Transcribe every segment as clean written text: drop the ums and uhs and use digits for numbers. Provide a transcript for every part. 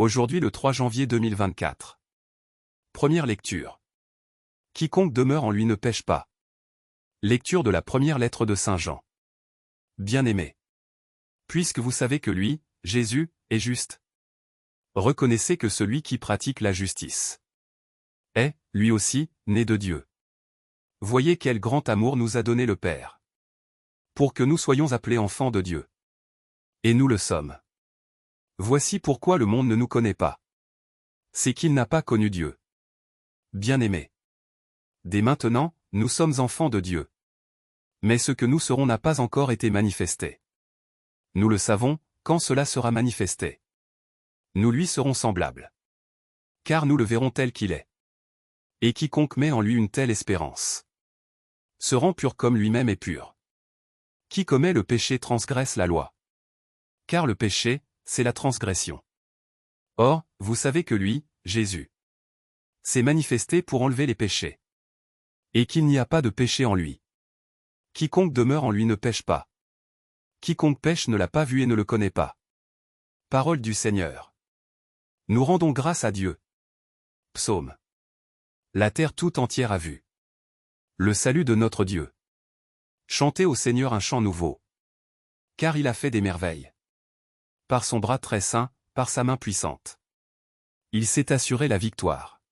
Aujourd'hui le 3 janvier 2024. Première lecture. Quiconque demeure en lui ne pêche pas. Lecture de la première lettre de Saint Jean. Bien-aimés. Puisque vous savez que lui, Jésus, est juste, reconnaissez que celui qui pratique la justice est, lui aussi, né de Dieu. Voyez quel grand amour nous a donné le Père, pour que nous soyons appelés enfants de Dieu. Et nous le sommes. Voici pourquoi le monde ne nous connaît pas. C'est qu'il n'a pas connu Dieu. Bien-aimés. Dès maintenant, nous sommes enfants de Dieu. Mais ce que nous serons n'a pas encore été manifesté. Nous le savons, quand cela sera manifesté. Nous lui serons semblables. Car nous le verrons tel qu'il est. Et quiconque met en lui une telle espérance se rend pur comme lui-même est pur. Qui commet le péché transgresse la loi. Car le péché, c'est la transgression. Or, vous savez que lui, Jésus, s'est manifesté pour enlever les péchés. Et qu'il n'y a pas de péché en lui. Quiconque demeure en lui ne pêche pas. Quiconque pêche ne l'a pas vu et ne le connaît pas. Parole du Seigneur. Nous rendons grâce à Dieu. Psaume. La terre tout entière a vu le salut de notre Dieu. Chantez au Seigneur un chant nouveau. Car il a fait des merveilles. Par son bras très saint, par sa main puissante. Il s'est assuré la victoire.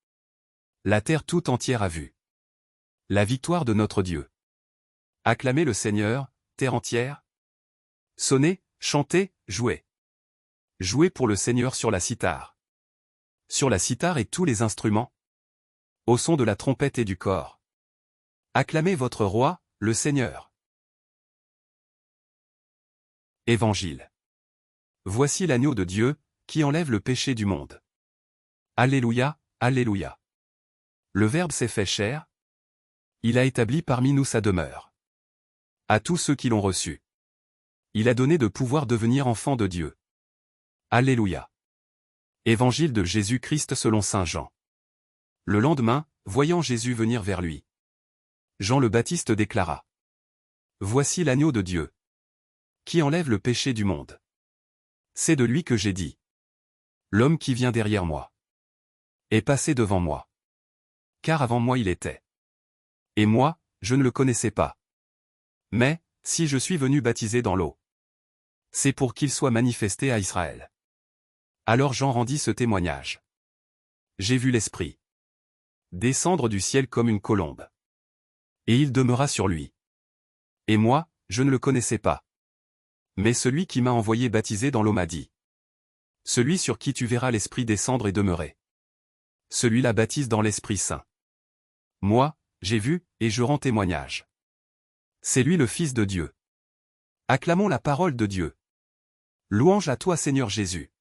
La terre tout entière a vu la victoire de notre Dieu. Acclamez le Seigneur, terre entière. Sonnez, chantez, jouez. Jouez pour le Seigneur sur la cithare. Sur la cithare et tous les instruments. Au son de la trompette et du cor. Acclamez votre roi, le Seigneur. Évangile. Voici l'agneau de Dieu, qui enlève le péché du monde. Alléluia, Alléluia. Le Verbe s'est fait chair. Il a établi parmi nous sa demeure. À tous ceux qui l'ont reçu, il a donné de pouvoir devenir enfants de Dieu. Alléluia. Évangile de Jésus-Christ selon saint Jean. Le lendemain, voyant Jésus venir vers lui, Jean le Baptiste déclara: Voici l'agneau de Dieu, qui enlève le péché du monde. C'est de lui que j'ai dit: L'homme qui vient derrière moi est passé devant moi. Car avant moi il était. Et moi, je ne le connaissais pas. Mais, si je suis venu baptiser dans l'eau, c'est pour qu'il soit manifesté à Israël. Alors Jean rendit ce témoignage. J'ai vu l'Esprit descendre du ciel comme une colombe. Et il demeura sur lui. Et moi, je ne le connaissais pas. Mais celui qui m'a envoyé baptiser dans l'eau m'a dit: Celui sur qui tu verras l'Esprit descendre et demeurer, celui-là baptise dans l'Esprit Saint. Moi, j'ai vu, et je rends témoignage. C'est lui le Fils de Dieu. Acclamons la parole de Dieu. Louange à toi Seigneur Jésus.